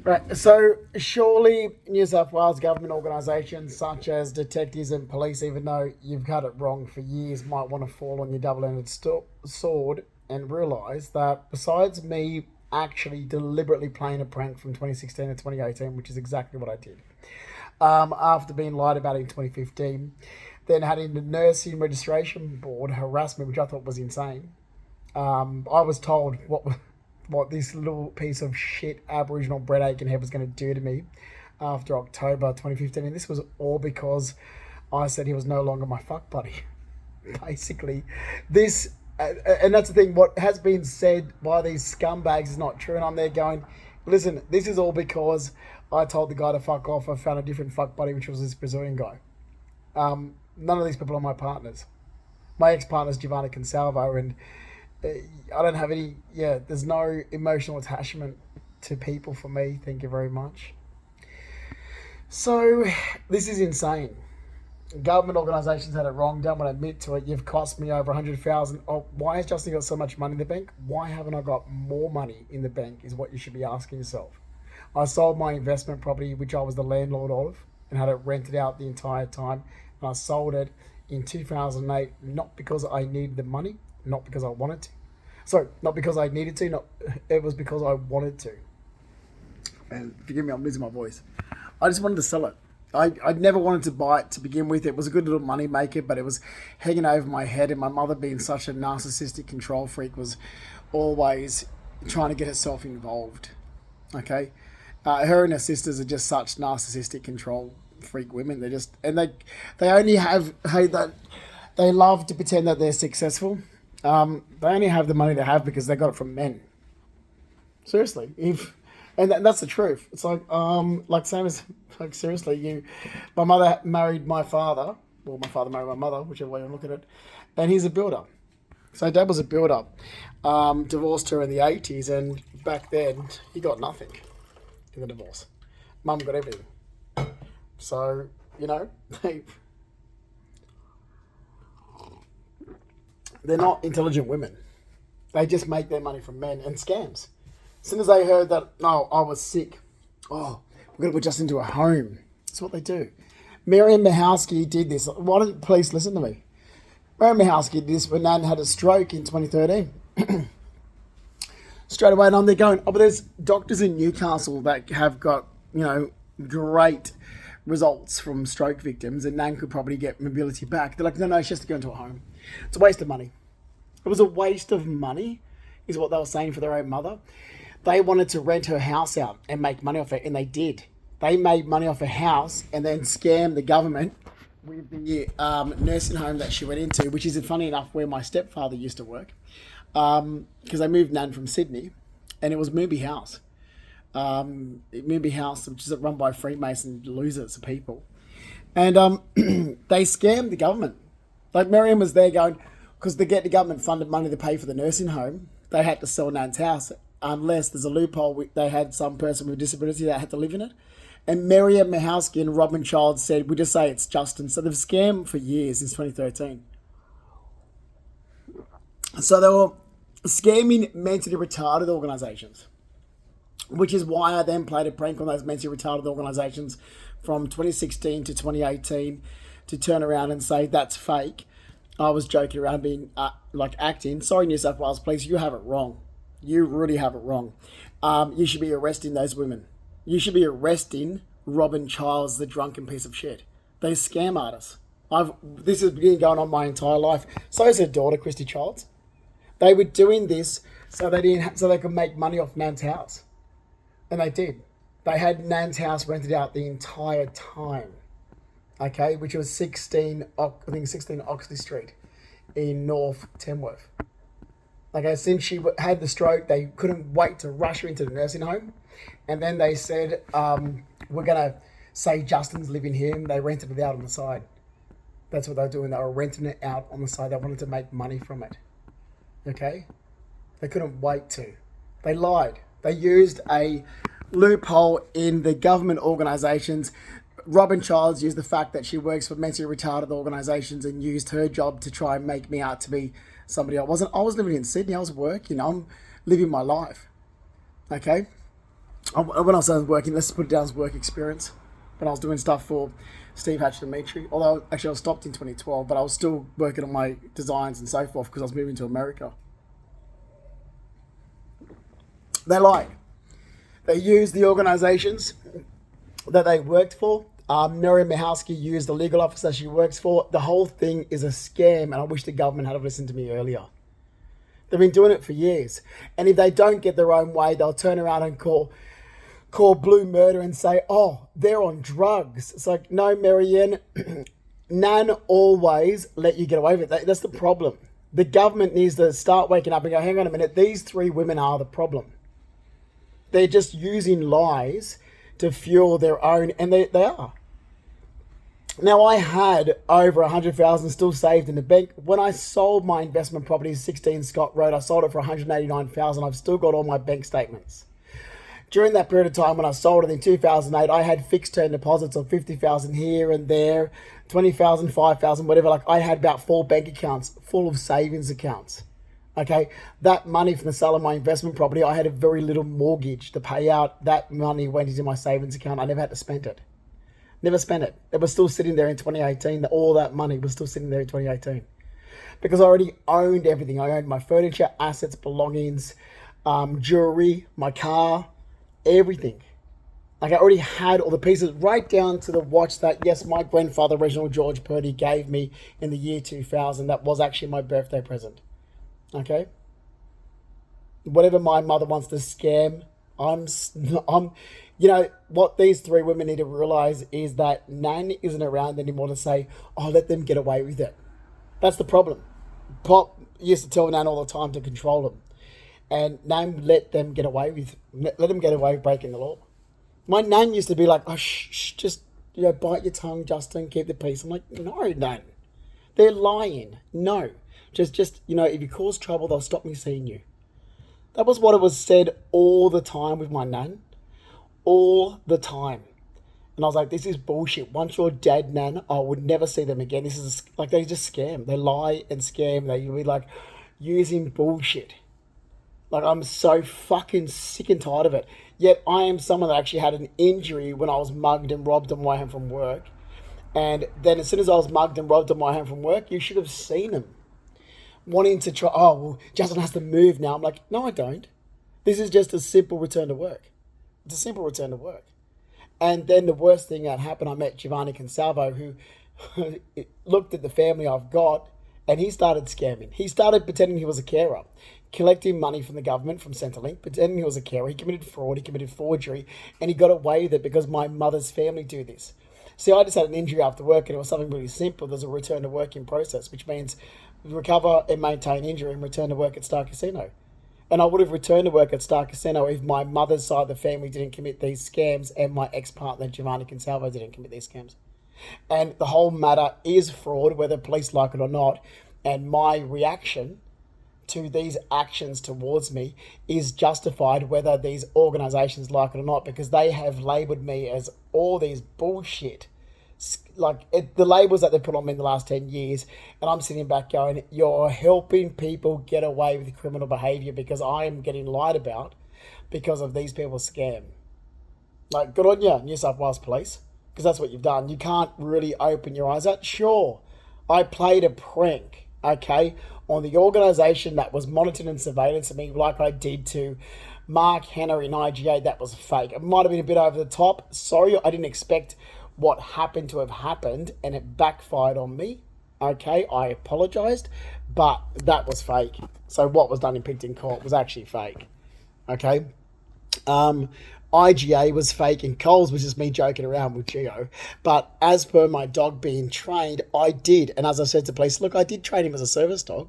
Right. So surely New South Wales government organisations such as detectives and police, even though you've got it wrong for years, might want to fall on your double-ended sword and realise that besides me actually deliberately playing a prank from 2016 to 2018, which is exactly what I did, after being lied about in 2015, then having the nursing registration board harass me, which I thought was insane. I was told what this little piece of shit Aboriginal Brett Aikenhead was going to do to me after October 2015, and this was all because I said he was no longer my fuck buddy. Basically, this and that's the thing. What has been said by these scumbags is not true, and I'm there going, listen, this is all because I told the guy to fuck off. I found a different fuck buddy, which was this Brazilian guy. None of these people are my partners. My ex-partner's Giovanna Consalvo, and I don't have any. Yeah, there's no emotional attachment to people for me. Thank you very much. So this is insane. Government organisations had it wrong. Don't want to admit to it. You've cost me over 100,000. Oh, why has Justin got so much money in the bank? Why haven't I got more money in the bank? Is what you should be asking yourself. I sold my investment property, which I was the landlord of, and had it rented out the entire time. And I sold it in 2008, not because I needed the money, not because I wanted to. Sorry, not because I needed to. Not it was because I wanted to. And forgive me, I'm losing my voice. I just wanted to sell it. I never wanted to buy it to begin with. It was a good little money maker, but it was hanging over my head. And my mother, being such a narcissistic control freak, was always trying to get herself involved. Okay, her and her sisters are just such narcissistic control freak women. They're just and they only have that they love to pretend that they're successful. They only have the money they have because they got it from men. Seriously, if and that's the truth. It's like same as like seriously, my mother married my father. Well, my father married my mother, whichever way you look at it, and he's a builder. So dad was a builder. Divorced her in the 80s, and back then he got nothing in the divorce. Mum got everything. So they they're not intelligent women. They just make their money from men and scams. As soon as they heard that, no, I was sick. Oh, we're going to put Justin into a home. That's what they do. Miriam Mihalski did this. Why don't police listen to me? Miriam Mihalski did this when Nan had a stroke in 2013. Straight away, and I'm there going, oh, but there's doctors in Newcastle that have got, great results from stroke victims, and Nan could probably get mobility back. They're like, no, she has to go into a home. It's a waste of money. It was a waste of money, is what they were saying for their own mother. They wanted to rent her house out and make money off it, and they did. They made money off her house and then scammed the government with the nursing home that she went into, which is funny enough where my stepfather used to work, because they moved Nan from Sydney, and it was Moonby House. Moonby House, which is run by Freemason losers of people. And they scammed the government. Like Miriam was there going, because they get the government funded money to pay for the nursing home, they had to sell Nan's house unless there's a loophole. They had some person with a disability that had to live in it. And Miriam Mihalski and Robin Child said, we just say it's Justin. So they've scammed for years since 2013. So they were scamming mentally retarded organisations, which is why I then played a prank on those mentally retarded organisations from 2016 to 2018 to turn around and say that's fake. I was joking around being acting. Sorry, New South Wales Police, you have it wrong. You really have it wrong. You should be arresting those women. You should be arresting Robin Childs, the drunken piece of shit. They scam artists. This has been going on my entire life. So is her daughter, Christy Childs. They were doing this so they could make money off Nan's house. And they did. They had Nan's house rented out the entire time. Okay, which was 16 Oxley Street in North Tamworth. Okay, since she had the stroke, they couldn't wait to rush her into the nursing home. And then they said, we're going to say Justin's living here. And they rented it out on the side. That's what they were doing. They were renting it out on the side. They wanted to make money from it. Okay? They couldn't wait to. They lied. They used a loophole in the government organisations. Robin Childs used the fact that she works for mentally retarded organisations and used her job to try and make me out to be somebody I wasn't. I was living in Sydney. I was working. I'm living my life. Okay? When I was working, let's put it down as work experience. When I was doing stuff for Steve Hatch and Dimitri, although actually I was stopped in 2012, but I was still working on my designs and so forth because I was moving to America. They lied. They used the organizations that they worked for. Miriam Mihalski used the legal office that she works for. The whole thing is a scam, and I wish the government had listened to me earlier. They've been doing it for years. And if they don't get their own way, they'll turn around and call Blue Murder and say, oh, they're on drugs. It's like, no, Marianne, none always let you get away with it. That's the problem. The government needs to start waking up and go, hang on a minute, these three women are the problem. They're just using lies to fuel their own, and they are. Now, I had over 100,000 still saved in the bank. When I sold my investment property, 16 Scott Road, I sold it for 189,000. I've still got all my bank statements. During that period of time when I sold it in 2008, I had fixed term deposits of 50,000 here and there, 20,000, 5,000, whatever. Like, I had about 4 bank accounts full of savings accounts. Okay, that money from the sale of my investment property, I had a very little mortgage to pay out. That money went into my savings account. I never had to spend it. Never spent it. It was still sitting there in 2018. All that money was still sitting there in 2018. Because I already owned everything. I owned my furniture, assets, belongings, jewelry, my car, everything. Like, I already had all the pieces, right down to the watch that, yes, my grandfather, Reginald George Purdy, gave me in the year 2000. That was actually my birthday present. Okay? Whatever my mother wants to scam, I'm you know, what these three women need to realize is that Nan isn't around anymore to say, oh, let them get away with it. That's the problem. Pop used to tell Nan all the time to control them. And Nan let them get away with, let them get away with breaking the law. My Nan used to be like, oh, shh, just, bite your tongue, Justin, keep the peace. I'm like, no, Nan. They're lying. No. Just, if you cause trouble, they'll stop me seeing you. That was what it was said all the time with my Nan. All the time. And I was like, this is bullshit. Once you're dead, Nan, I would never see them again. This is like, they just scam. They lie and scam. They be like using bullshit. Like, I'm so fucking sick and tired of it. Yet I am someone that actually had an injury when I was mugged and robbed on my way home from work. And then as soon as I was mugged and robbed on my way home from work, you should have seen them wanting to try, oh, well, Justin has to move now. I'm like, no, I don't. This is just a simple return to work. It's a simple return to work. And then the worst thing that happened, I met Giovanni Consalvo, who looked at the family I've got, and he started scamming. He started pretending he was a carer, collecting money from the government, from Centrelink, pretending he was a carer. He committed fraud, he committed forgery, and he got away with it because my mother's family do this. See, I just had an injury after work, and it was something really simple. There's a return to work in process, which means recover and maintain injury and return to work at Star Casino. And I would have returned to work at Star Casino if my mother's side of the family didn't commit these scams and my ex-partner, Giovanni Consalvo, didn't commit these scams. And the whole matter is fraud, whether police like it or not. And my reaction to these actions towards me is justified, whether these organizations like it or not, because they have labeled me as all these bullshit. The labels that they put on me in the last 10 years, and I'm sitting back going, you're helping people get away with criminal behavior because I am getting lied about because of these people's scam. Like, good on you, New South Wales Police, because that's what you've done. You can't really open your eyes out. Sure, I played a prank, okay, on the organisation that was monitoring and surveillance of me like I did to Mark Henry in IGA. That was fake. It might have been a bit over the top. Sorry, I didn't expect what happened to have happened, and it backfired on me. Okay, I apologized, but that was fake. So what was done in Picton Court was actually fake. Okay, IGA was fake, and Coles was just me joking around with Gio. But as per my dog being trained, I did, and as I said to police, look, I did train him as a service dog,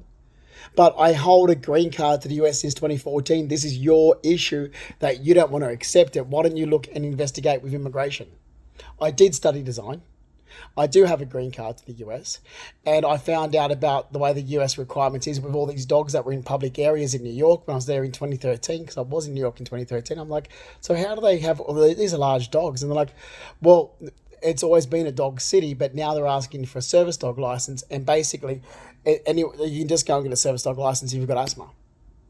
but I hold a green card to the US since 2014. This is your issue that you don't want to accept it. Why don't you look and investigate with immigration? I did study design. I do have a green card to the US, and I found out about the way the US requirements is with all these dogs that were in public areas in New York when I was there in 2013, because I was in New York in 2013. I'm like, so how do they have, these are large dogs? And they're like, well, it's always been a dog city, but now they're asking for a service dog license, and basically, you can just go and get a service dog license if you've got asthma.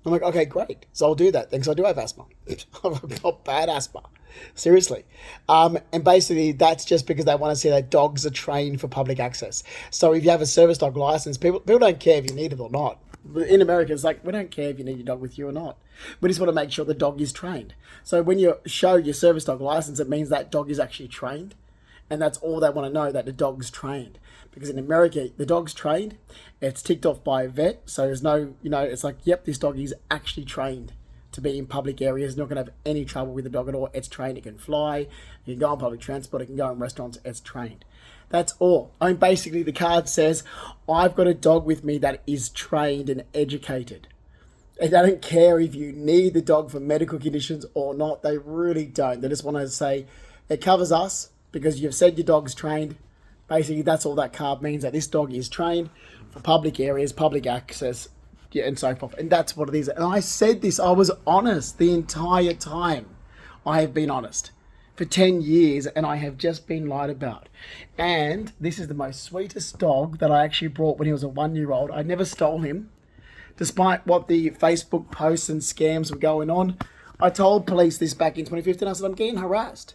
I'm like, okay, great. So I'll do that. Thanks. I do have asthma. I've got bad asthma. Seriously. And basically, that's just because they want to see that dogs are trained for public access. So if you have a service dog license, people don't care if you need it or not. In America, it's like, we don't care if you need your dog with you or not. We just want to make sure the dog is trained. So when you show your service dog license, it means that dog is actually trained. And that's all they want to know, that the dog's trained. Because in America, the dog's trained, it's ticked off by a vet. So there's no, it's like, yep, this dog is actually trained to be in public areas. Not going to have any trouble with the dog at all. It's trained. It can fly. It can go on public transport. It can go in restaurants. It's trained. That's all. I mean, basically, the card says, I've got a dog with me that is trained and educated. They don't care if you need the dog for medical conditions or not. They really don't. They just want to say, it covers us because you've said your dog's trained. Basically, that's all that card means, that this dog is trained for public areas, public access, and so forth. And that's what it is. And I said this, I was honest the entire time. I have been honest for 10 years, and I have just been lied about. And this is the most sweetest dog that I actually brought when he was a 1-year-old. I never stole him. Despite what the Facebook posts and scams were going on, I told police this back in 2015. I said, I'm getting harassed.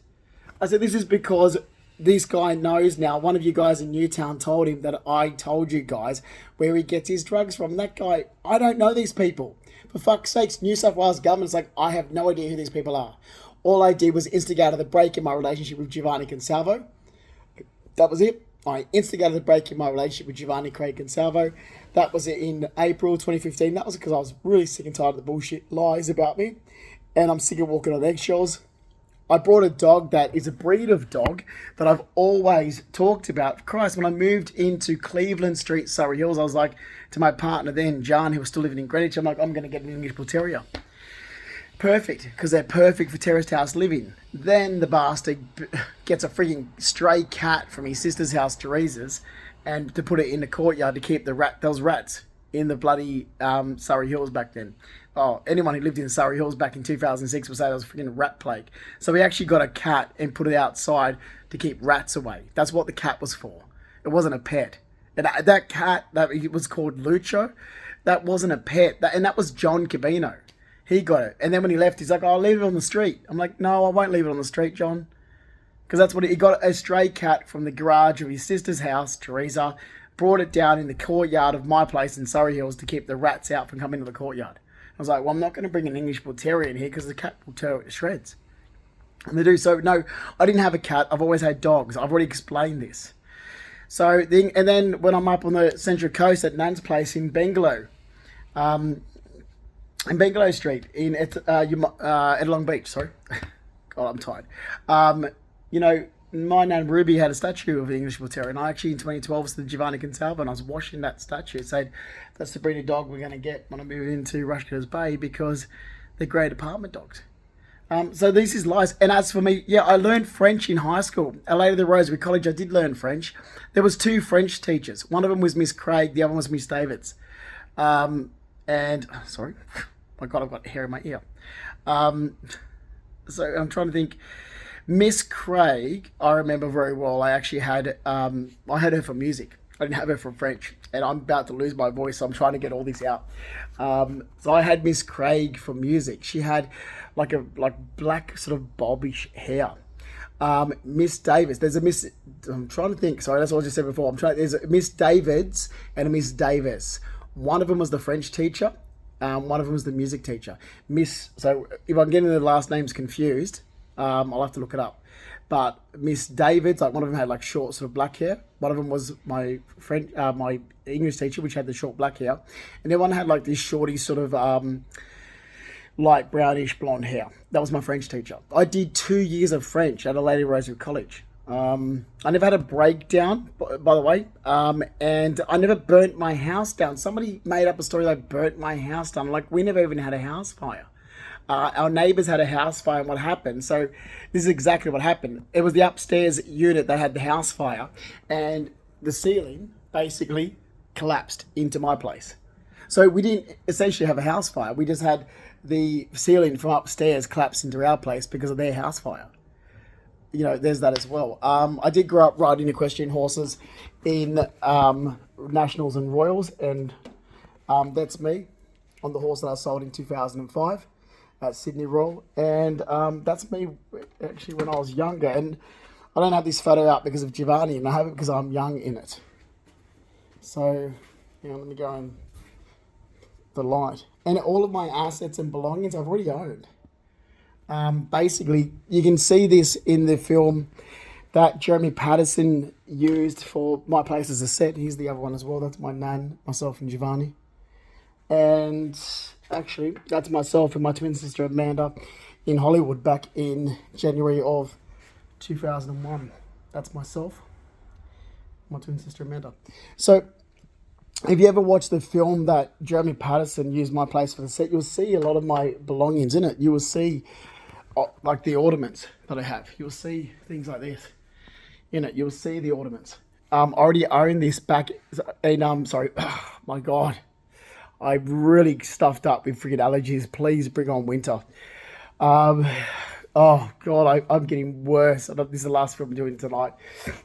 I said, this is because this guy knows now. One of you guys in Newtown told him that I told you guys where he gets his drugs from. That guy, I don't know these people. For fuck's sakes, New South Wales government's like, I have no idea who these people are. All I did was instigate the break in my relationship with Giovanni Consalvo. That was it. I instigated the break in my relationship with Giovanni Craig Consalvo. That was in April 2015. That was because I was really sick and tired of the bullshit lies about me. And I'm sick of walking on eggshells. I brought a dog that is a breed of dog that I've always talked about. Christ, when I moved into Cleveland Street, Surrey Hills, I was like to my partner then, John, who was still living in Greenwich, I'm like, I'm going to get an English Bull Terrier. Perfect, because they're perfect for terraced house living. Then the bastard gets a freaking stray cat from his sister's house, Teresa's, and to put it in the courtyard to keep those rats in the bloody Surrey Hills back then. Oh, anyone who lived in Surrey Hills back in 2006 would say there was a freaking rat plague. So we actually got a cat and put it outside to keep rats away. That's what the cat was for. It wasn't a pet. And that cat, it was called Lucho, that wasn't a pet. And that was John Cabino. He got it. And then when he left, he's like, I'll leave it on the street. I'm like, no, I won't leave it on the street, John. Because that's what he got, a stray cat from the garage of his sister's house, Teresa, brought it down in the courtyard of my place in Surrey Hills to keep the rats out from coming into the courtyard. I was like, well, I'm not going to bring an English Bull Terrier in here because the cat will tear it to shreds. And they do. So, no, I didn't have a cat. I've always had dogs. I've already explained this. So, and then when I'm up on the Central Coast at Nan's place in Bangalow, in Bangalow Street, at Long Beach, sorry. God, I'm tired. My Nan Ruby had a statue of the English Bull Terrier, and I actually in 2012 was the Giovanni Consalvo, and I was washing that statue. It said, that's the breed of dog we're going to get when I move into Rushcutters Bay because they're great apartment dogs. So this is lies. And as for me, yeah, I learned French in high school. At Lady the Rosary College, I did learn French. There was 2 French teachers. One of them was Miss Craig, the other one was Miss Davids. Sorry, my God, I've got hair in my ear. So I'm trying to think. Miss Craig, I remember very well. I actually had, I had her for music. I didn't have her for French, and I'm about to lose my voice, so I'm trying to get all this out. So I had Miss Craig for music. She had like black sort of bobbish hair. Miss Davis, there's a Miss, I'm trying to think, sorry, that's what I just said before. There's a Miss Davids and a Miss Davis. One of them was the French teacher. One of them was the music teacher. So if I'm getting the last names confused, I'll have to look it up. But Miss Davids, like one of them had like short sort of black hair. One of them was my friend, my English teacher, which had the short black hair. And then one had like this shorty sort of light brownish blonde hair. That was my French teacher. I did 2 years of French at a Lady Rosary College. I never had a breakdown, by the way, and I never burnt my house down. Somebody made up a story like burnt my house down. Like, we never even had a house fire. Our neighbours had a house fire, and what happened? So this is exactly what happened. It was the upstairs unit that had the house fire, and the ceiling basically collapsed into my place. So we didn't essentially have a house fire. We just had the ceiling from upstairs collapse into our place because of their house fire. There's that as well. I did grow up riding equestrian horses in Nationals and Royals, and that's me. on the horse that I sold in 2005 at Sydney Royal. And that's me actually when I was younger. And I don't have this photo out because of Giovanni, and I have it because I'm young in it. So, let me go in the light. And all of my assets and belongings I've already owned. Basically, you can see this in the film that Jeremy Patterson used for My Place as a Set. Here's the other one as well. That's my nan, myself and Giovanni. And actually, that's myself and my twin sister Amanda in Hollywood back in January of 2001. That's myself, my twin sister Amanda. So, if you ever watch the film that Jeremy Patterson used My Place for the Set, you'll see a lot of my belongings in it. You will see like the ornaments that I have. You'll see things like this in it. You'll see the ornaments. I already own this back in, sorry, oh my God. I'm really stuffed up with freaking allergies. Please bring on winter. Oh God, I'm getting worse. This is the last film I'm doing tonight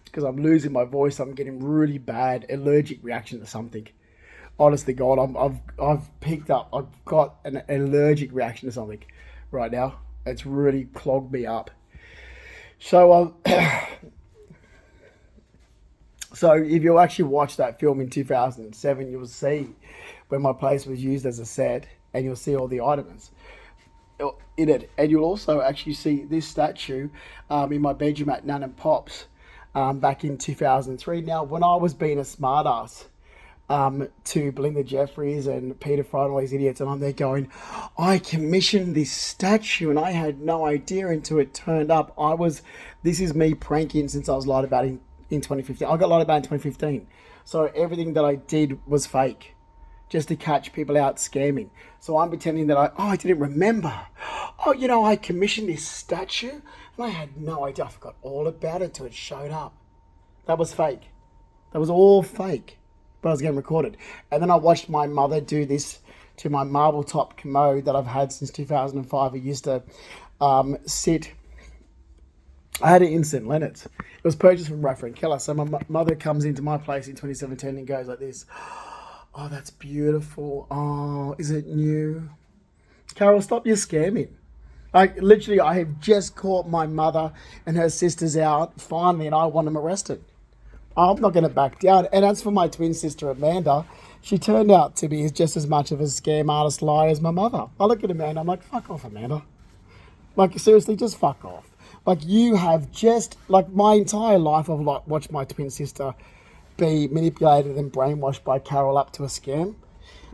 because I'm losing my voice. I'm getting really bad allergic reaction to something. Honestly, God, I've picked up. I've got an allergic reaction to something right now. It's really clogged me up. So so if you actually watch that film in 2007, you'll see when My Place was used as a set, and you'll see all the items in it. And you'll also actually see this statue in my bedroom at Nan and Pop's back in 2003. Now, when I was being a smartass to Belinda Jeffries and Peter Fry and all these idiots, and I'm there going, I commissioned this statue and I had no idea until it turned up. This is me pranking since I was lied about in 2015. I got lied about in 2015. So everything that I did was fake, just to catch people out scamming. So I'm pretending that I didn't remember. Oh, I commissioned this statue and I had no idea. I forgot all about it until it showed up. That was fake. That was all fake. But I was getting recorded. And then I watched my mother do this to my marble top commode that I've had since 2005. It used to sit. I had it in St. Leonard's. It was purchased from Rafa and Keller. So my mother comes into my place in 2017 and goes like this. Oh, that's beautiful. Oh, is it new? Carol, stop your scamming. Literally, I have just caught my mother and her sisters out finally, and I want them arrested. I'm not going to back down. And as for my twin sister, Amanda, she turned out to be just as much of a scam artist liar as my mother. I look at Amanda, I'm like, fuck off, Amanda. Seriously, just fuck off. You have just, my entire life I've watched my twin sister be manipulated and brainwashed by Carol up to a scam,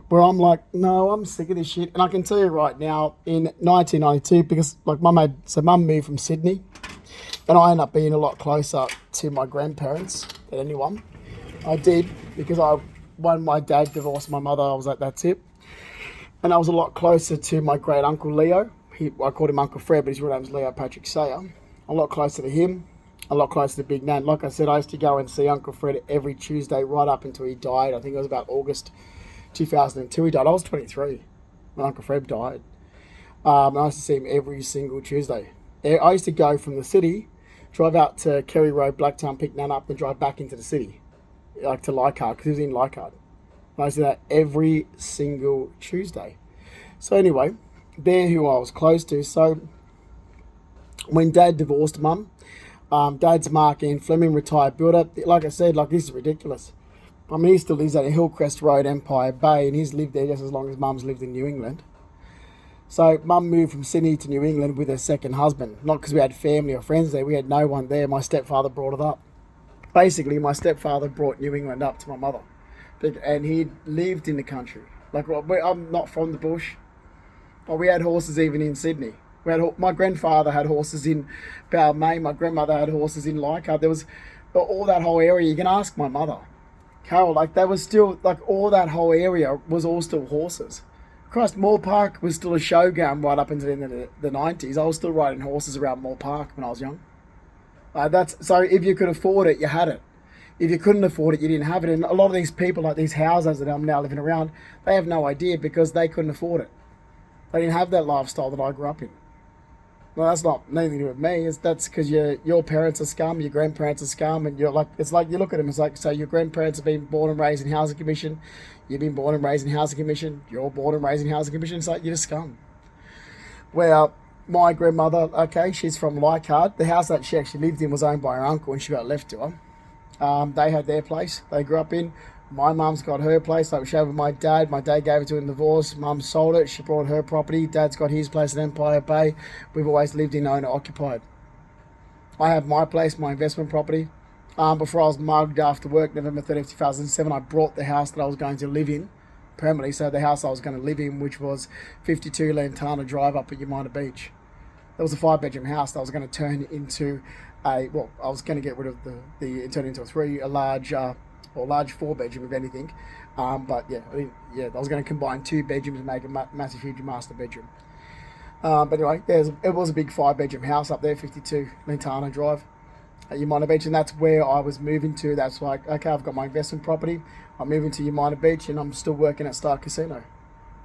where I'm like, no, I'm sick of this shit. And I can tell you right now, in 1992, because mum moved from Sydney, and I ended up being a lot closer to my grandparents than anyone. I did, because when my dad divorced my mother, I was like, that's it. And I was a lot closer to my great uncle Leo. I called him Uncle Fred, but his real name's Leo Patrick Sayer. A lot closer to him. A lot closer to Big Nan. Like I said, I used to go and see Uncle Fred every Tuesday right up until he died. I think it was about August 2002 he died. I was 23 when Uncle Fred died. I used to see him every single Tuesday. I used to go from the city, drive out to Kerry Road, Blacktown, pick Nan up, and drive back into the city, to Leichhardt, because he was in Leichhardt. I used to do that every single Tuesday. So anyway, they're who I was close to. So when Dad divorced Mum, Dad's Mark in Fleming, retired builder. Like I said, this is ridiculous. He still lives at Hillcrest Road, Empire Bay, and he's lived there just as long as Mum's lived in New England. So Mum moved from Sydney to New England with her second husband. Not because we had family or friends there. We had no one there. My stepfather brought it up. Basically, my stepfather brought New England up to my mother. And he lived in the country. I'm not from the bush. But we had horses even in Sydney. My grandfather had horses in Balmain. My grandmother had horses in Leichhardt. There was all that whole area. You can ask my mother, Carol. There was still all that whole area was all still horses. Christ, Moore Park was still a showground right up into the 90s. I was still riding horses around Moore Park when I was young. So if you could afford it, you had it. If you couldn't afford it, you didn't have it. And a lot of these people, these houses that I'm now living around, they have no idea because they couldn't afford it. They didn't have that lifestyle that I grew up in. Well, that's not nothing to do with me. That's because your parents are scum, your grandparents are scum, and you're like, it's like you look at them. It's like, so your grandparents have been born and raised in housing commission, you've been born and raised in housing commission, you're born and raised in housing commission. It's like you're just scum. Well, my grandmother, okay, she's from Leichhardt. The house that she actually lived in was owned by her uncle, and she got left to her. They had their place they grew up in. My mum's got her place. Like, she had with my dad. My dad gave it to her in divorce. Mum sold it. She brought her property. Dad's got his place in Empire Bay. We've always lived in owner occupied. I have my place, my investment property. Before I was mugged after work, November 30th, 2007, I brought the house that I was going to live in permanently. So the house I was going to live in, which was 52 Lantana Drive up at Umina Beach. That was a 5-bedroom house that I was going to turn into I was going to get rid of turn it into a large 4-bedroom, if anything. But yeah, I was going to combine 2 bedrooms and make a massive, huge master bedroom. But anyway, it was a big 5-bedroom house up there, 52 Lantana Drive at Umina Beach, and that's where I was moving to. That's like, okay, I've got my investment property. I'm moving to Umina Beach, and I'm still working at Star Casino.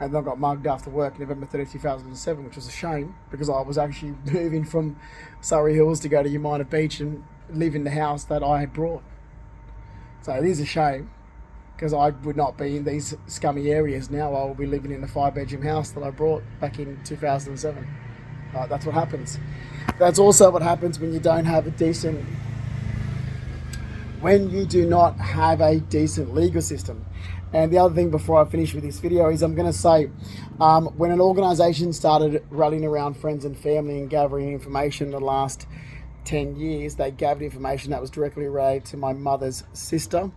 And then I got mugged after work November 30th, 2007, which was a shame because I was actually moving from Surrey Hills to go to Umina Beach and live in the house that I had brought. So it is a shame because I would not be in these scummy areas now. I will be living in the 5-bedroom house that I brought back in 2007. That's what happens. That's also what happens when you don't have a decent... when you do not have a decent legal system. And the other thing before I finish with this video is I'm going to say, when an organisation started rallying around friends and family and gathering information in the last 10 years, they gathered information that was directly related to my mother's sister,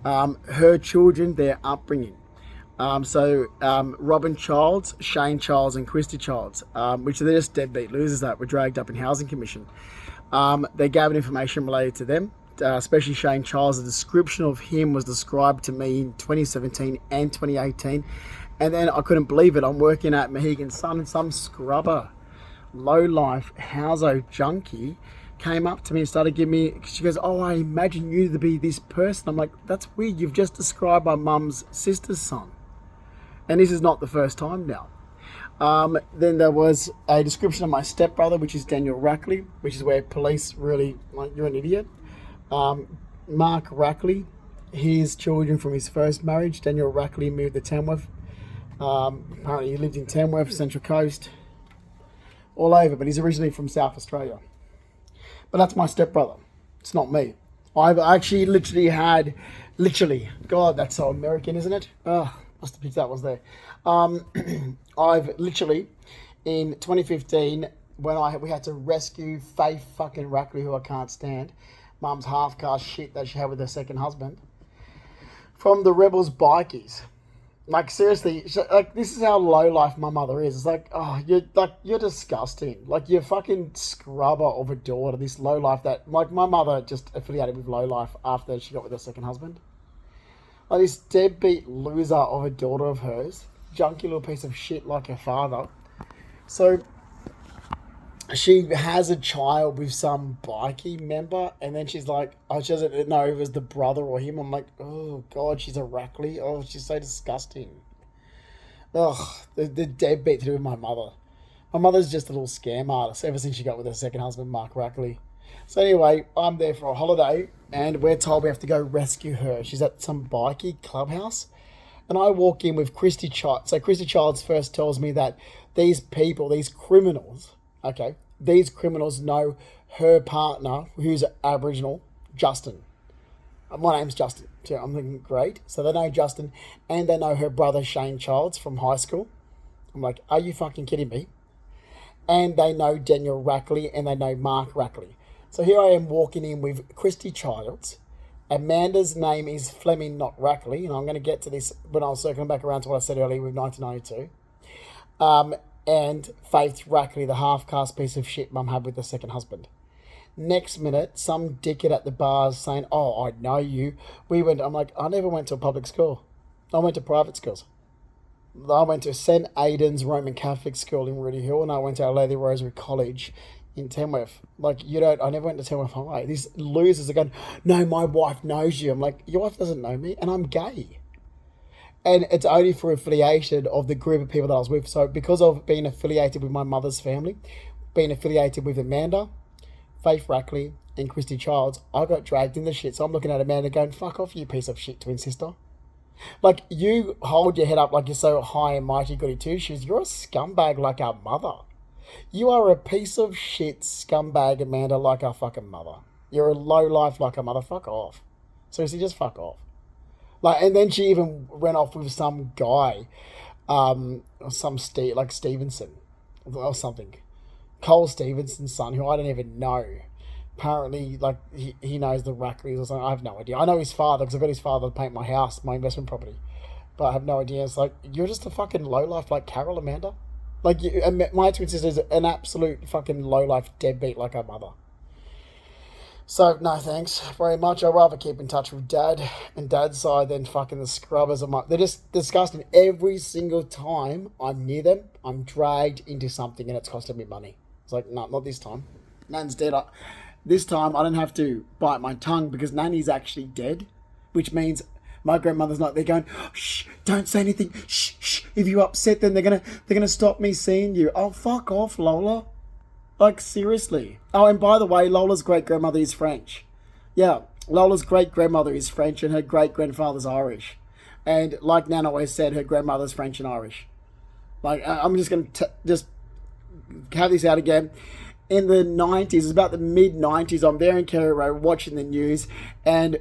her children, their upbringing. Robin Childs, Shane Childs and Christy Childs, which are just deadbeat losers that were dragged up in Housing Commission. They gathered information related to them. Especially Shane Childs, the description of him was described to me in 2017 and 2018, and then I couldn't believe it. I'm working at Mohegan Sun and some scrubber, low-life, houso junkie came up to me and started giving me, she goes, oh, I imagine you to be this person. I'm like, that's weird, you've just described my mum's sister's son. And this is not the first time now. Then there was a description of my stepbrother, which is Daniel Rackley, which is where police really, like, you're an idiot. Mark Rackley, his children from his first marriage. Daniel Rackley moved to Tamworth. Apparently he lived in Tamworth, Central Coast, all over, but he's originally from South Australia. But that's my stepbrother. It's not me. I've actually literally, God, that's so American, isn't it? Oh, must have picked that was there. I've literally, in 2015, when we had to rescue Faith fucking Rackley, who I can't stand, mum's half-caste shit that she had with her second husband, from the Rebels bikies. Like, seriously, like, this is how low life my mother is. It's like, oh, you're disgusting. Like, you're fucking scrubber of a daughter, this low life that, like, my mother just affiliated with low life after she got with her second husband. Like, this deadbeat loser of a daughter of hers, junky little piece of shit like her father. So she has a child with some bikie member, and then she's like, oh, she doesn't know if it was the brother or him. I'm like, oh God, she's a Rackley. Oh, she's so disgusting. Ugh, the deadbeat to do with my mother. My mother's just a little scam artist ever since she got with her second husband, Mark Rackley. So anyway, I'm there for a holiday, and we're told we have to go rescue her. She's at some bikie clubhouse, and I walk in with Christy Childs. So Christy Childs first tells me that these people, these criminals, okay, these criminals know her partner, who's Aboriginal, Justin. My name's Justin. So I'm thinking, great. So they know Justin, and they know her brother, Shane Childs, from high school. I'm like, are you fucking kidding me? And they know Daniel Rackley, and they know Mark Rackley. So here I am walking in with Christy Childs. Amanda's name is Fleming, not Rackley, and I'm going to get to this when I was circling back around to what I said earlier with 1992. And Faith Rackley, the half-caste piece of shit mum had with her second husband. Next minute, some dickhead at the bars saying, oh, I know you. I'm like, I never went to a public school. I went to private schools. I went to St. Aidan's Roman Catholic School in Rudy Hill, and I went to Our Lady Rosary College in Tamworth. Like, I never went to Tamworth High. These losers are going, no, my wife knows you. I'm like, your wife doesn't know me, and I'm gay. And it's only for affiliation of the group of people that I was with. So because of being affiliated with my mother's family, being affiliated with Amanda, Faith Rackley, and Christy Childs, I got dragged in the shit. So I'm looking at Amanda going, fuck off, you piece of shit twin sister. Like, you hold your head up like you're so high and mighty goody two shoes. You're a scumbag like our mother. You are a piece of shit scumbag, Amanda, like our fucking mother. You're a low life like our mother. Fuck off. Seriously, just fuck off. Like, and then she even went off with some guy, like Stevenson or something. Cole Stevenson's son, who I don't even know. Apparently, like, he knows the Rackleys or something. I have no idea. I know his father because I got his father to paint my house, my investment property. But I have no idea. It's like, you're just a fucking lowlife like Carol, Amanda. Like, my twin sister is an absolute fucking lowlife deadbeat like her mother. So, no thanks very much. I'd rather keep in touch with Dad and Dad's side than fucking the scrubbers. They're just disgusting. Every single time I'm near them, I'm dragged into something and it's costing me money. It's like, no, not this time. Nan's dead. This time I don't have to bite my tongue because Nanny's actually dead, which means my grandmother's not. They're going, shh, don't say anything. Shh, shh. If you upset them, they're gonna stop me seeing you. Oh, fuck off, Lola. Like, seriously. Oh, and by the way, Lola's great-grandmother is French. Yeah, Lola's great-grandmother is French and her great-grandfather's Irish. And like Nan always said, her grandmother's French and Irish. Like, I'm just going to just have this out again. In the 90s, it's about the mid-90s, I'm there in Kerry Road watching the news, and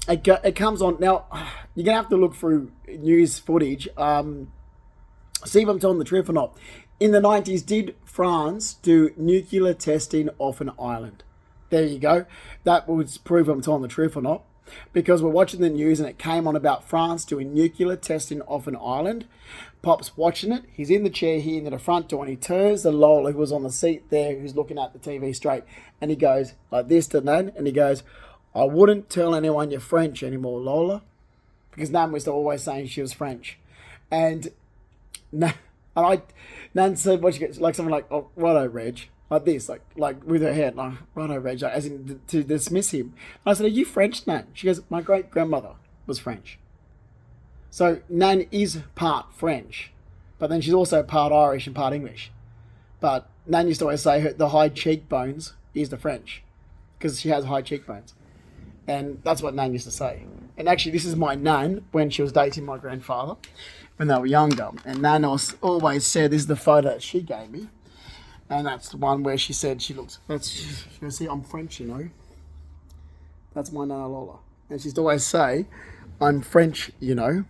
it comes on. Now, you're going to have to look through news footage, see if I'm telling the truth or not. In the 90s, did France do nuclear testing off an island? There you go. That would prove I'm telling the truth or not. Because we're watching the news and it came on about France doing nuclear testing off an island. Pop's watching it. He's in the chair here near the front door and he turns to Lola, who was on the seat there, who's looking at the TV straight. And he goes like this to Nan. And he goes, I wouldn't tell anyone you're French anymore, Lola. Because Nan was always saying she was French. And Nan said, what she gets, like something like, oh, righto, Reg. Like this, like with her head, like, righto, Reg, like, as in to dismiss him. And I said, are you French, Nan? She goes, my great-grandmother was French. So Nan is part French, but then she's also part Irish and part English. But Nan used to always say the high cheekbones is the French, because she has high cheekbones. And that's what Nan used to say. And actually, this is my Nan when she was dating my grandfather, when they were younger. And Nan always said, this is the photo that she gave me. And that's the one where she said she looks, you see, I'm French, you know. That's my Nana Lola. And she'd always say, I'm French, you know.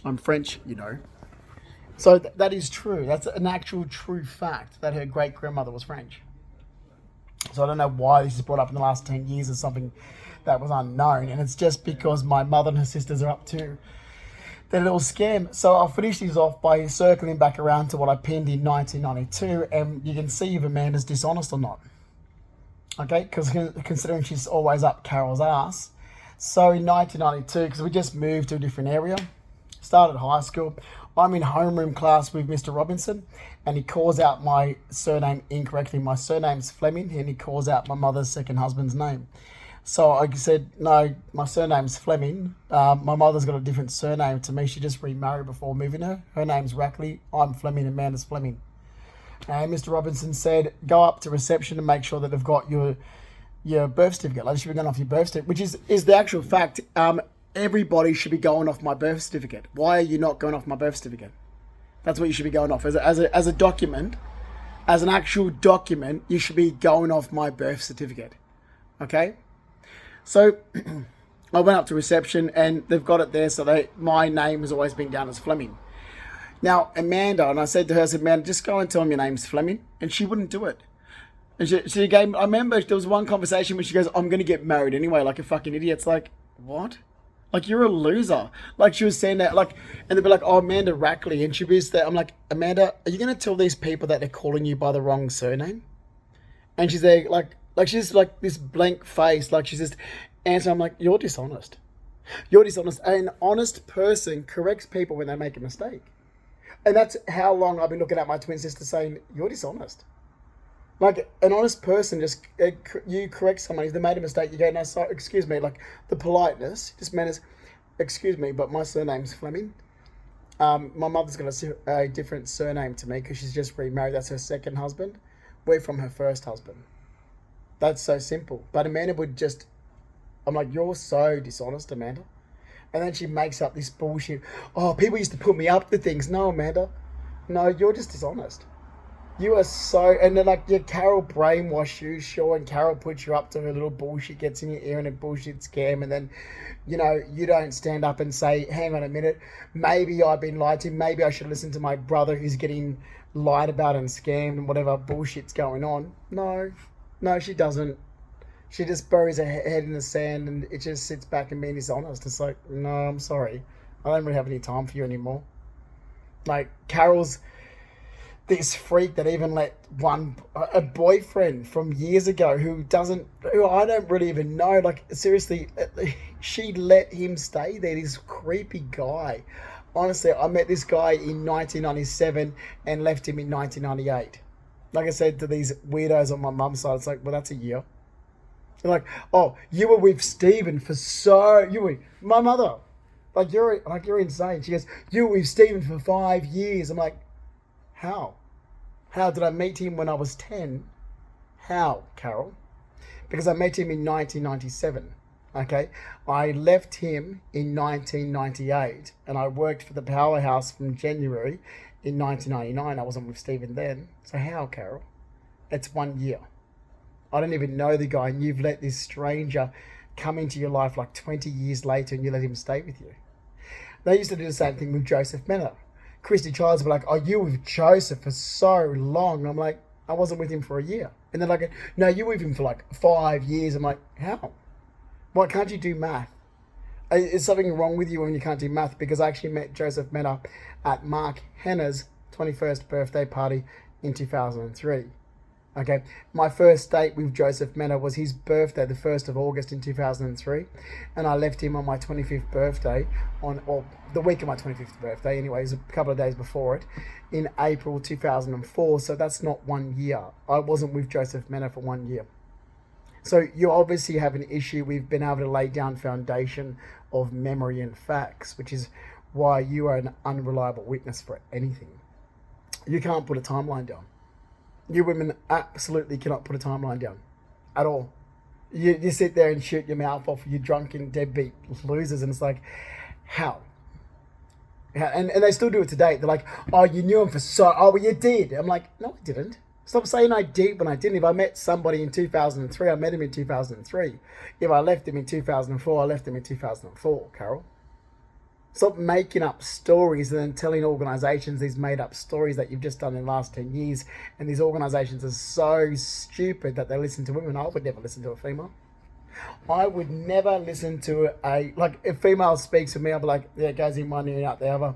I'm French, you know. So that is true. That's an actual true fact that her great-grandmother was French. So I don't know why this is brought up in the last 10 years as something that was unknown. And it's just because my mother and her sisters are up to their little scam. So I'll finish these off by circling back around to what I penned in 1992. And you can see if Amanda's dishonest or not. Okay? Because considering she's always up Carol's ass. So in 1992, because we just moved to a different area, started high school, I'm in homeroom class with Mr. Robinson, and he calls out my surname incorrectly. My surname's Fleming, and he calls out my mother's second husband's name. So I said, no, my surname's Fleming. My mother's got a different surname to me. She just remarried before moving her. Her name's Rackley. I'm Fleming, and Amanda's Fleming. And Mr. Robinson said, go up to reception and make sure that they've got your birth certificate. Like, you should be going off your birth certificate, which is the actual fact. Everybody should be going off my birth certificate. Why are you not going off my birth certificate? That's what you should be going off. As a document, as an actual document, you should be going off my birth certificate. Okay? So, I went up to reception and they've got it there, so my name has always been down as Fleming. Now, Amanda, and I said to her, I said, Amanda, just go and tell them your name's Fleming. And she wouldn't do it. And she gave, I remember there was one conversation where she goes, I'm going to get married anyway, like a fucking idiot. It's like, what? Like, you're a loser. Like, she was saying that, like, and they'd be like, oh, Amanda Rackley. And she'd be there. I'm like, Amanda, are you going to tell these people that they're calling you by the wrong surname? And she's there, like she's like this blank face. Like, she's just answering. I'm like, you're dishonest. You're dishonest. An honest person corrects people when they make a mistake. And that's how long I've been looking at my twin sister saying, you're dishonest. Like, an honest person, just you correct someone. If they made a mistake, you go, no, sorry, excuse me. Like, the politeness just meant as, excuse me, but my surname's Fleming. My mother's got a different surname to me because she's just remarried. That's her second husband. We're from her first husband. That's so simple. But Amanda would just, I'm like, you're so dishonest, Amanda. And then she makes up this bullshit. Oh, people used to put me up to things. No, Amanda. No, you're just dishonest. You are so, and then like, yeah, Carol brainwashed you, sure, and Carol puts you up to her little bullshit, gets in your ear and a bullshit scam, and then, you don't stand up and say, hang on a minute, maybe I've been lied to, maybe I should listen to my brother who's getting lied about and scammed and whatever bullshit's going on. No, she doesn't. She just buries her head in the sand and it just sits back and being dishonest. It's like, no, I'm sorry. I don't really have any time for you anymore. Like, Carol's this freak that even let a boyfriend from years ago who I don't really even know, like, seriously, she let him stay there, this creepy guy. Honestly, I met this guy in 1997 and left him in 1998. Like I said to these weirdos on my mum's side, it's like, well, that's a year. They're like, oh, you were with Stephen my mother. You're insane. She goes, you were with Stephen for 5 years. I'm like, how? How did I meet him when I was 10? How, Carol? Because I met him in 1997. Okay, I left him in 1998 and I worked for the Powerhouse from January in 1999. I wasn't with Stephen then. So how, Carol? It's 1 year. I don't even know the guy and you've let this stranger come into your life like 20 years later and you let him stay with you. They used to do the same thing with Joseph Menner. Christy Childs were like, oh, you were with Joseph for so long. And I'm like, I wasn't with him for a year. And they're like, no, you were with him for like 5 years. I'm like, how? Why can't you do math? Is something wrong with you when you can't do math? Because I actually met Joseph Menner at Mark Henner's 21st birthday party in 2003. Okay, my first date with Joseph Menner was his birthday, the 1st of August in 2003, and I left him on my 25th birthday, or the week of my 25th birthday, anyways, a couple of days before it, in April 2004, so that's not 1 year. I wasn't with Joseph Menner for 1 year. So you obviously have an issue with being able to lay down foundation of memory and facts, which is why you are an unreliable witness for anything. You can't put a timeline down. You women absolutely cannot put a timeline down at all. You sit there and shoot your mouth off, you drunken deadbeat losers, and it's like, how? And they still do it today. They're like, oh, you knew him well, you did. I'm like, no, I didn't. Stop saying I did when I didn't. If I met somebody in 2003, I met him in 2003. If I left him in 2004, I left him in 2004, Carol. Stop making up stories and then telling organisations these made up stories that you've just done in the last 10 years. And these organisations are so stupid that they listen to women. I would never listen to a female. I would never listen to if a female speaks to me, I'll be like, yeah, it goes in one ear and out the other.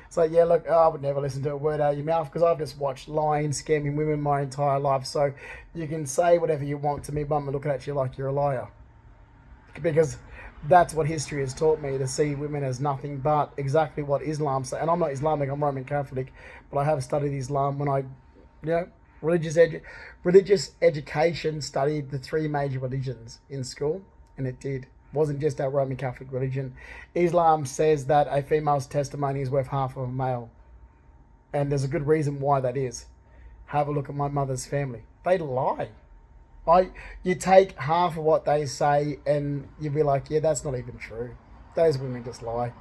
It's like, yeah, look, I would never listen to a word out of your mouth because I've just watched lying, scamming women my entire life. So you can say whatever you want to me, but I'm looking at you like you're a liar. Because that's what history has taught me, to see women as nothing but exactly what Islam says. And I'm not Islamic, I'm Roman Catholic, but I have studied Islam when religious education, studied the 3 major religions in school, and it wasn't just our Roman Catholic religion. Islam says that a female's testimony is worth half of a male. And there's a good reason why that is. Have a look at my mother's family. They lie. You take half of what they say and you'll be like, yeah, that's not even true. Those women just lie.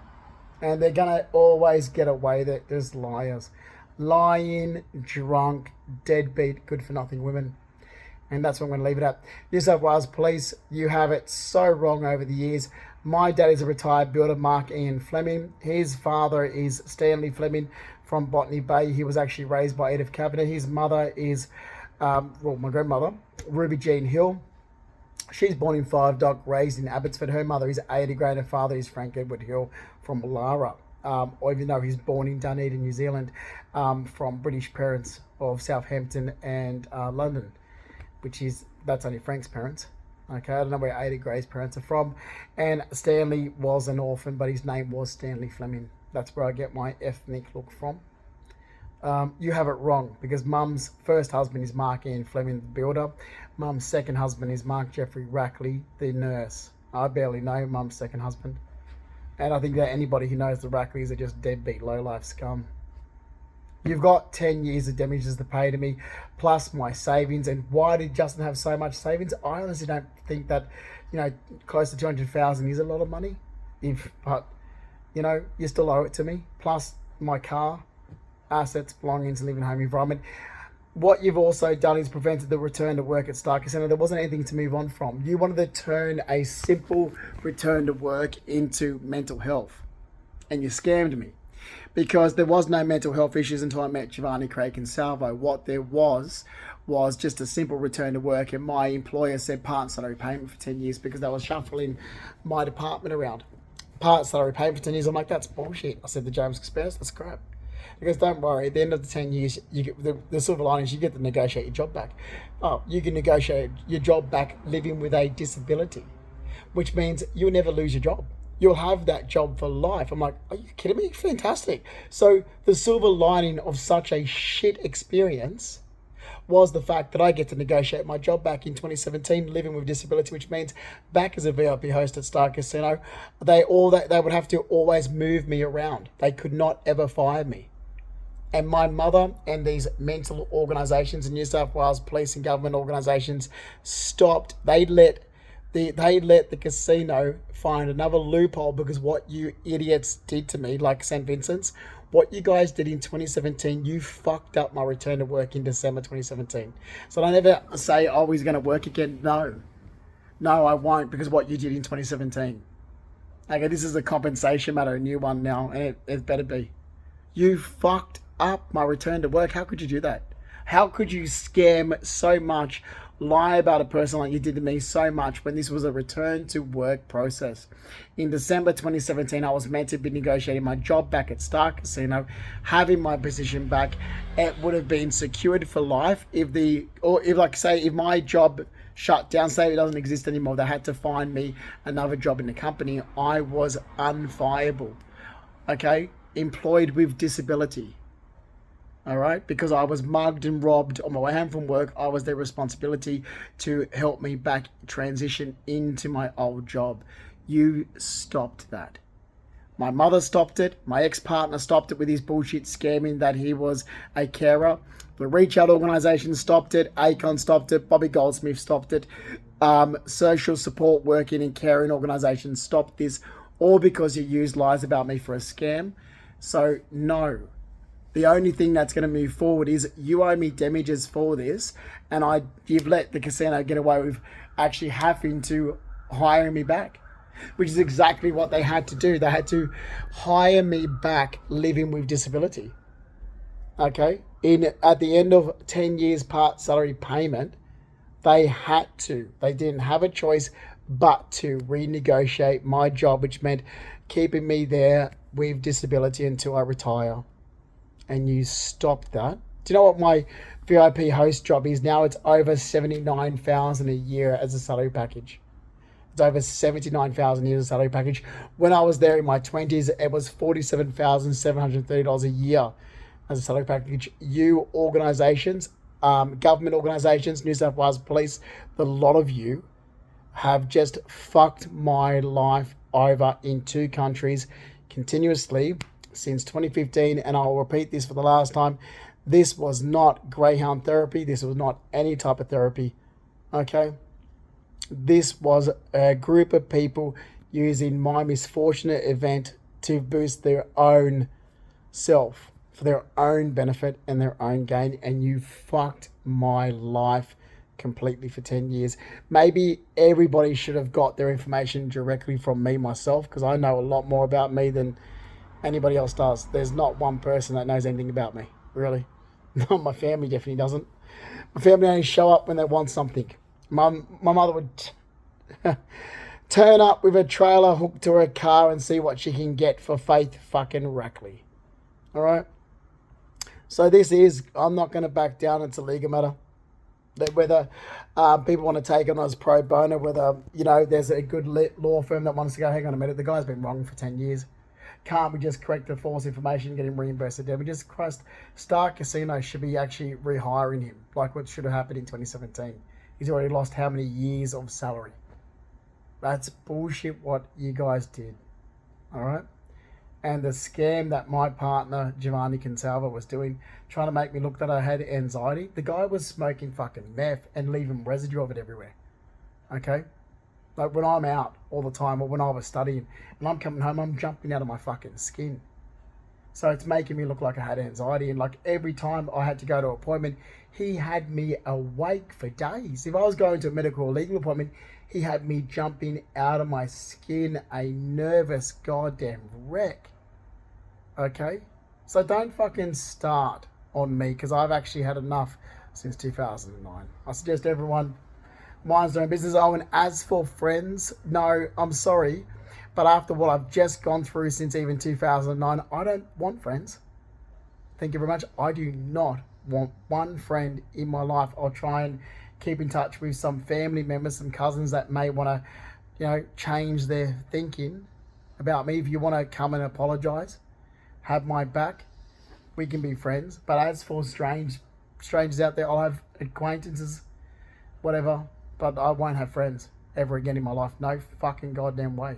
And they're going to always get away with it. There's liars. Lying, drunk, deadbeat, good-for-nothing women. And that's what I'm going to leave it at. New South Wales Police, you have it so wrong over the years. My dad is a retired builder, Mark Ian Fleming. His father is Stanley Fleming from Botany Bay. He was actually raised by Edith Kavanagh. His mother is, my grandmother, Ruby Jean Hill. She's born in Five Dock, raised in Abbotsford. Her mother is Ada Gray, and her father is Frank Edward Hill from Lara. Or even though he's born in Dunedin, New Zealand, from British parents of Southampton and London, that's only Frank's parents. Okay, I don't know where Ada Gray's parents are from. And Stanley was an orphan, but his name was Stanley Fleming. That's where I get my ethnic look from. You have it wrong, because Mum's first husband is Mark Ian Fleming, the builder. Mum's second husband is Mark Jeffrey Rackley, the nurse. I barely know Mum's second husband. And I think that anybody who knows the Rackleys are just deadbeat, low-life scum. You've got 10 years of damages to pay to me, plus my savings. And why did Justin have so much savings? I honestly don't think that, close to 200,000 is a lot of money. But you still owe it to me. Plus my car, assets, belongings, living home environment. What you've also done is prevented the return to work at Star Casino. There wasn't anything to move on from. You wanted to turn a simple return to work into mental health. And you scammed me. Because there was no mental health issues until I met Giovanni, Craig and Salvo. What there was just a simple return to work, and my employer said part salary payment for 10 years because they were shuffling my department around. Part salary payment for 10 years. I'm like, that's bullshit. I said to James Express, that's crap. He goes, don't worry, at the end of the 10 years, you get the silver lining is you get to negotiate your job back. Oh, you can negotiate your job back living with a disability, which means you'll never lose your job. You'll have that job for life. I'm like, are you kidding me? Fantastic. So the silver lining of such a shit experience was the fact that I get to negotiate my job back in 2017, living with disability, which means back as a VIP host at Star Casino, they would have to always move me around. They could not ever fire me. And my mother and these mental organisations in New South Wales police and government organisations stopped. They let the casino find another loophole because what you idiots did to me, like St. Vincent's, what you guys did in 2017, you fucked up my return to work in December 2017. So don't ever say, oh, he's going to work again. No, I won't, because what you did in 2017. Okay, this is a compensation matter, a new one now, and it better be. You fucked up my return to work. How could you do that? How could you scam so much, lie about a person like you did to me so much when this was a return to work process? In December 2017, I was meant to be negotiating my job back at Star Casino, having my position back. It would have been secured for life if my job shut down, say it doesn't exist anymore, they had to find me another job in the company. I was unfireable. Okay? Employed with disability. All right, because I was mugged and robbed on my way home from work. I was their responsibility to help me back transition into my old job. You stopped that. My mother stopped it. My ex-partner stopped it with his bullshit scamming that he was a carer. The Reach Out organisation stopped it. Acon stopped it. Bobby Goldsmith stopped it. Social support working and caring organisations stopped this, all because you used lies about me for a scam. So no. The only thing that's going to move forward is you owe me damages for this, and you've let the casino get away with actually having to hire me back, which is exactly what they had to do. They had to hire me back living with disability. Okay? At the end of 10 years part salary payment, they didn't have a choice but to renegotiate my job, which meant keeping me there with disability until I retire. And you stopped that. Do you know what my VIP host job is now? It's over 79,000 a year as a salary package. It's over 79,000 a year as a salary package. When I was there in my 20s, it was $47,730 a year as a salary package. You organisations, government organisations, New South Wales Police, the lot of you have just fucked my life over in 2 countries continuously since 2015, and I'll repeat this for the last time. This was not greyhound therapy. This was not any type of therapy. Okay? This was a group of people using my misfortunate event to boost their own self for their own benefit and their own gain, and you fucked my life completely for 10 years. Maybe everybody should have got their information directly from me myself, because I know a lot more about me than anybody else does. There's not one person that knows anything about me, really. No, my family definitely doesn't. My family only show up when they want something. My mother would turn up with a trailer hooked to her car and see what she can get for Faith fucking Rackley. All right? So I'm not going to back down. It's a legal matter. Whether people want to take it on as pro bono, whether, there's a good law firm that wants to go, hang on a minute, the guy's been wrong for 10 years. Can't we just correct the false information and get him reimbursed? Star Casino should be actually rehiring him, like what should have happened in 2017. He's already lost how many years of salary? That's bullshit what you guys did. All right? And the scam that my partner, Giovanni Consalva, was doing, trying to make me look that I had anxiety, the guy was smoking fucking meth and leaving residue of it everywhere. Okay? Like when I'm out all the time or when I was studying and I'm coming home, I'm jumping out of my fucking skin. So it's making me look like I had anxiety. And like every time I had to go to an appointment, he had me awake for days. If I was going to a medical or legal appointment, he had me jumping out of my skin, a nervous goddamn wreck. Okay? So don't fucking start on me because I've actually had enough since 2009. I suggest everyone minds their own business. Oh, and as for friends, no, I'm sorry. But after what I've just gone through since even 2009, I don't want friends. Thank you very much. I do not want one friend in my life. I'll try and keep in touch with some family members, some cousins that may want to, change their thinking about me. If you want to come and apologize, have my back, we can be friends. But as for strangers out there, I'll have acquaintances, whatever, but I won't have friends ever again in my life. No fucking goddamn way.